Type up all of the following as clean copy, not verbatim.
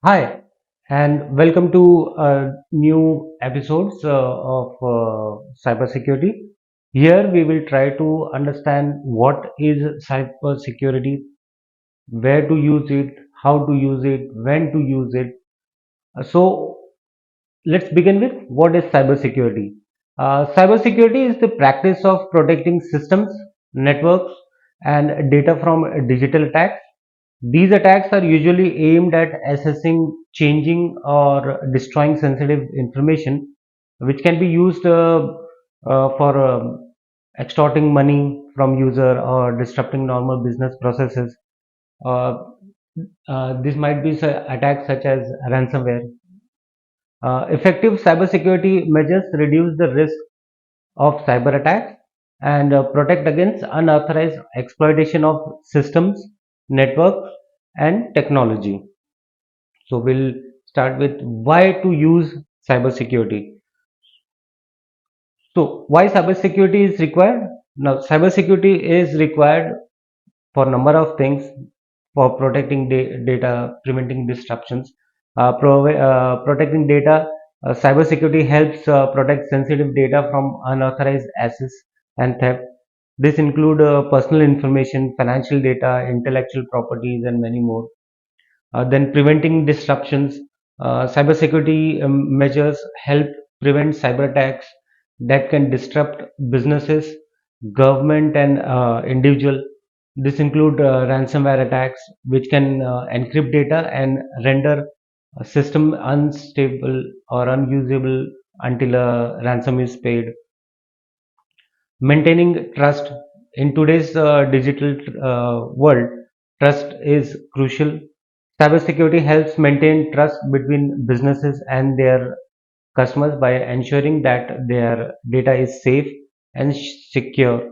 Hi, and welcome to new episodes of cybersecurity. Here we will try to understand what is cybersecurity, where to use it, how to use it, when to use it. So let's begin with what is cybersecurity. Cybersecurity is the practice of protecting systems, networks, and data from digital attacks. These attacks are usually aimed at assessing, changing, or destroying sensitive information, which can be used for extorting money from user or disrupting normal business processes. Uh, this might be attacks such as ransomware. Effective cybersecurity measures reduce the risk of cyber attacks and protect against unauthorized exploitation of systems, networks, and technology. So we'll start with why to use cybersecurity. So why cybersecurity is required? Now cybersecurity is required for number of things, for protecting data, preventing disruptions, protecting data. Cybersecurity helps protect sensitive data from unauthorized access and theft. This include personal information, financial data, intellectual properties, and many more. Then preventing disruptions. Cybersecurity measures help prevent cyber attacks that can disrupt businesses, government, and individual. This include ransomware attacks, which can encrypt data and render a system unstable or unusable until a ransom is paid. Maintaining trust in today's digital world, trust is crucial. Cybersecurity helps maintain trust between businesses and their customers by ensuring that their data is safe and secure.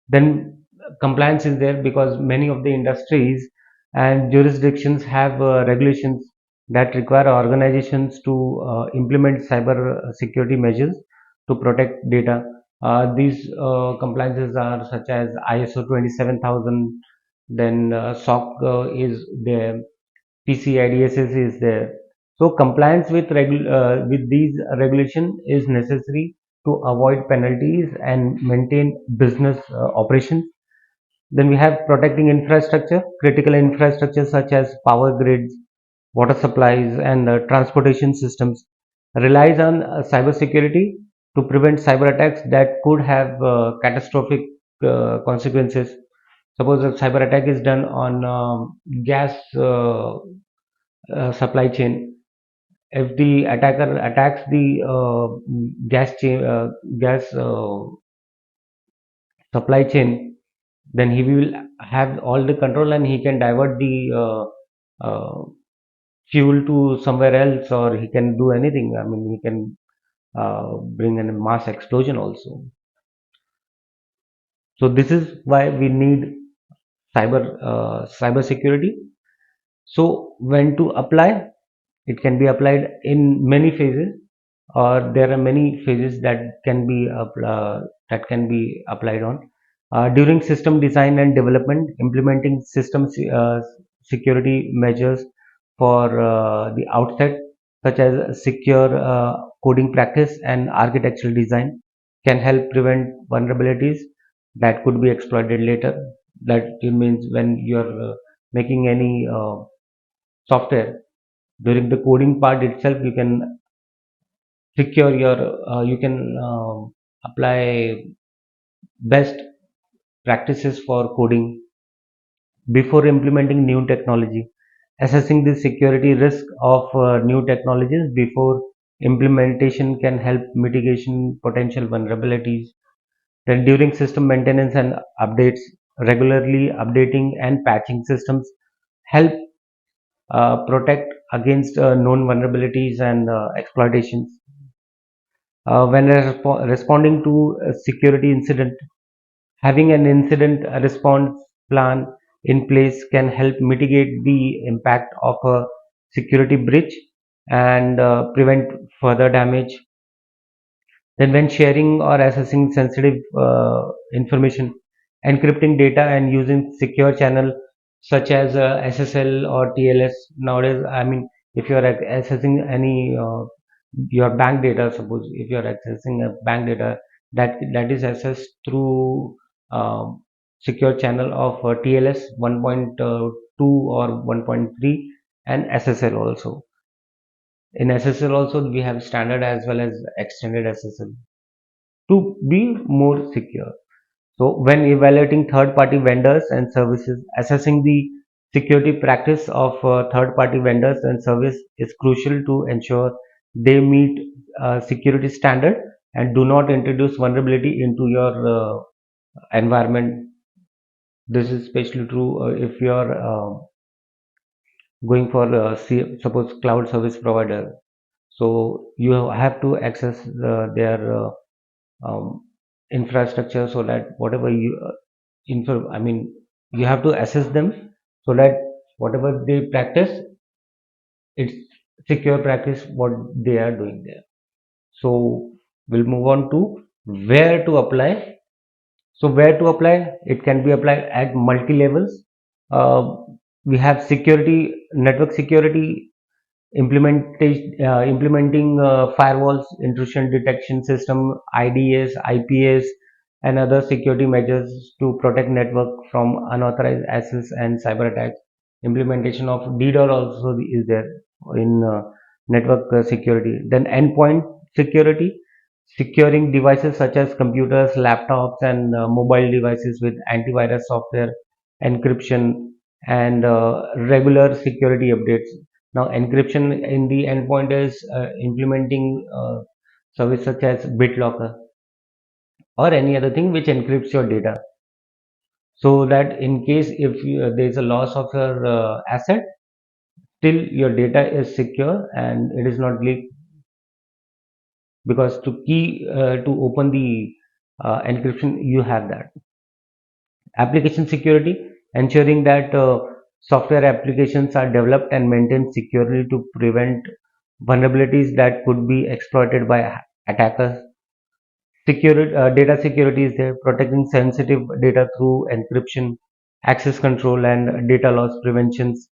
Then compliance is there because many of the industries and jurisdictions have regulations that require organizations to implement cyber security measures to protect data. These compliances are such as ISO 27000, then SOC is there, PCIDSS is there. So compliance with with these regulation is necessary to avoid penalties and maintain business operations. Then we have protecting infrastructure, critical infrastructure such as power grids, water supplies, and transportation systems relies on cybersecurity to prevent cyber attacks that could have catastrophic consequences. Suppose a cyber attack is done on gas supply chain. If the attacker attacks the gas supply chain, then he will have all the control and he can divert the fuel to somewhere else, or he can do anything. I mean, he can bring in a mass explosion also. So this is why we need cyber security. So when to apply? It can be applied in many phases, or there are many phases that can be applied on. During system design and development, implementing system security measures for the outset, such as secure coding practice and architectural design, can help prevent vulnerabilities that could be exploited later. That it means when you're making any software, during the coding part itself you can secure your you can apply best practices for coding before implementing new technology. Assessing the security risk of new technologies before implementation can help mitigation potential vulnerabilities. Then during system maintenance and updates, regularly updating and patching systems help protect against known vulnerabilities and exploitations. When responding to a security incident, having an incident response plan in place can help mitigate the impact of a security breach and prevent further damage. Then, when sharing or accessing sensitive information, encrypting data and using secure channel such as SSL or TLS nowadays. I mean, If you are accessing any your bank data, suppose if you are accessing a bank data that is accessed through secure channel of TLS 1.2 or 1.3 and SSL also. In SSL also we have standard as well as extended SSL to be more secure. So when evaluating third-party vendors and services, assessing the security practice of third-party vendors and service is crucial to ensure they meet security standard and do not introduce vulnerability into your environment. This is especially true if you are going for suppose cloud service provider. So you have to access their infrastructure so that whatever you I mean, you have to assess them so that whatever they practice, it's secure practice what they are doing there. So we'll move on to where to apply. So where to apply? It can be applied at multi levels. Uh, we have security, network security implementing firewalls, intrusion detection system, IDS, IPS, and other security measures to protect network from unauthorized access and cyber attacks. Implementation of DDoS also is there in network security. Then endpoint security, securing devices such as computers, laptops, and mobile devices with antivirus software, encryption, and regular security updates. Now, encryption in the endpoint is implementing service such as BitLocker or any other thing which encrypts your data, so that in case if there is a loss of your asset, still your data is secure and it is not leaked, because to open the encryption you have that. Application security, ensuring that software applications are developed and maintained securely to prevent vulnerabilities that could be exploited by attackers. Security, data security is there, protecting sensitive data through encryption, access control, and data loss preventions.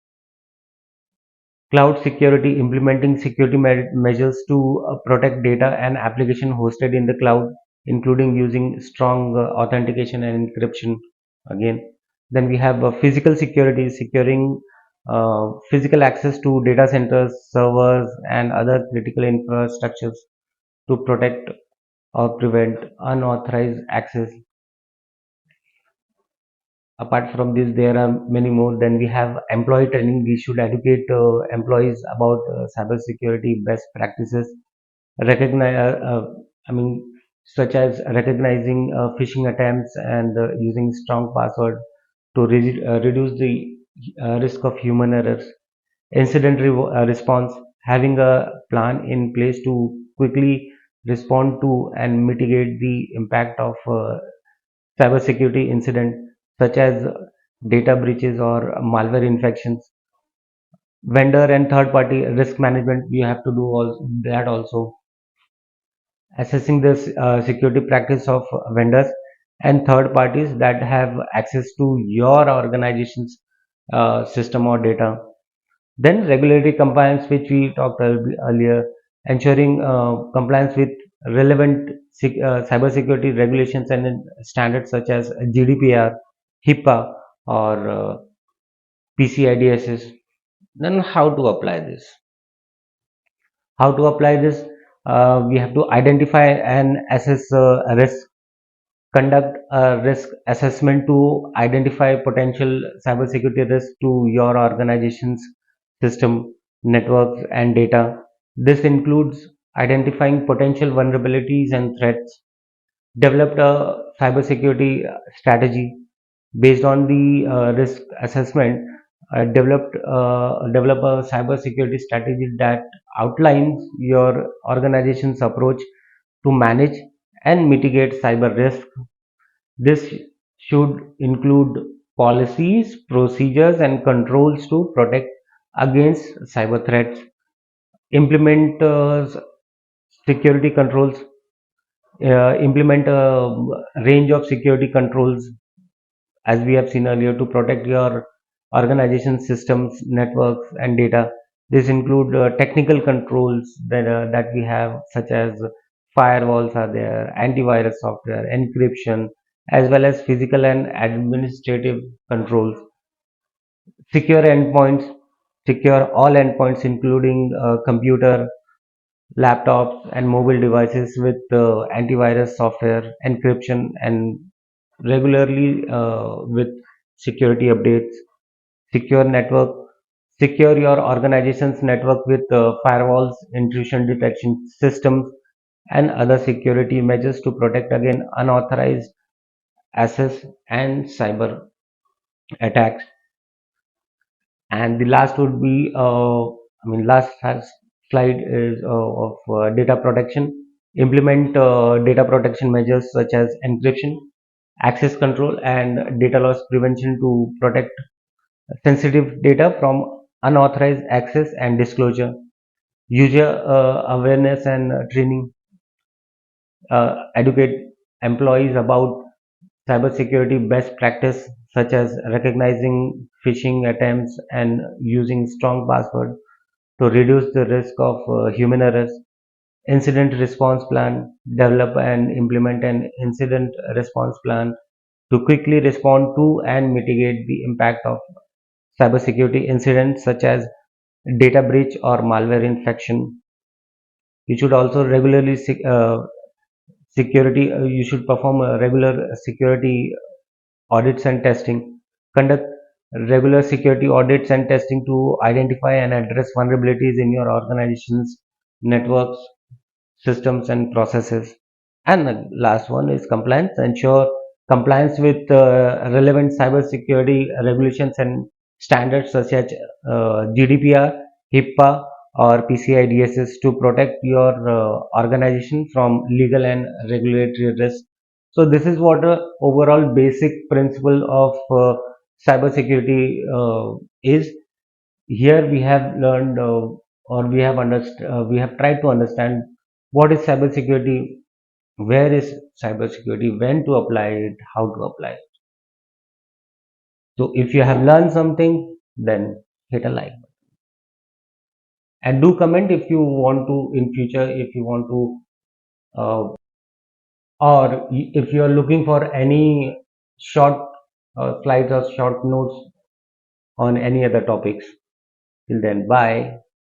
Cloud security, implementing security measures to protect data and application hosted in the cloud, including using strong authentication and encryption. Again, then we have physical security, securing physical access to data centers, servers, and other critical infrastructures to protect or prevent unauthorized access. Apart from this, there are many more. Then we have employee training. We should educate employees about cybersecurity best practices. Recognize, I mean, such as recognizing phishing attempts and using strong password to reduce the risk of human errors. Incident response, having a plan in place to quickly respond to and mitigate the impact of cybersecurity incident such as data breaches or malware infections. Vendor and third party risk management, you have to do all that also. Assessing the security practice of vendors and third parties that have access to your organization's system or data. Then regulatory compliance, which we talked earlier, ensuring compliance with relevant cybersecurity regulations and standards such as GDPR, HIPAA, or PCI-DSS. Then how to apply this? How to apply this? We have to identify and assess risk, conduct a risk assessment to identify potential cybersecurity risk to your organization's system, networks, and data. This includes identifying potential vulnerabilities and threats, develop a cybersecurity strategy based on the risk assessment, develop a cybersecurity strategy that outlines your organization's approach to manage and mitigate cyber risk. This should include policies, procedures, and controls to protect against cyber threats. Implement security controls. Implement a range of security controls, as we have seen earlier, to protect your organization systems, networks, and data. This include technical controls that we have, such as firewalls are there, antivirus software, encryption, as well as physical and administrative controls. Secure endpoints, secure all endpoints, including computer, laptops, and mobile devices with antivirus software, encryption, and regularly with security updates. Secure network, secure your organization's network with firewalls, intrusion detection systems, and other security measures to protect against unauthorized access and cyber attacks. And the last would be, slide is of data protection. Implement data protection measures such as encryption, access control, and data loss prevention to protect sensitive data from unauthorized access and disclosure. User awareness and training, educate employees about cybersecurity best practice such as recognizing phishing attempts and using strong password to reduce the risk of human errors. Incident response plan, develop and implement an incident response plan to quickly respond to and mitigate the impact of cybersecurity incidents such as data breach or malware infection. You should also regularly security. You should perform regular security audits and testing. Conduct regular security audits and testing to identify and address vulnerabilities in your organization's networks, systems, and processes. And the last one is compliance. Ensure compliance with relevant cybersecurity regulations and standards such as GDPR, HIPAA, or PCI DSS to protect your organization from legal and regulatory risks. So this is what a overall basic principle of cybersecurity is. Here we have learned or we have tried to understand what is cybersecurity, where is cybersecurity, when to apply it, how to apply it. So if you have learned something, then hit a like and do comment if you want to in future, if you want to if you are looking for any short slides or short notes on any other topics. Till then, bye.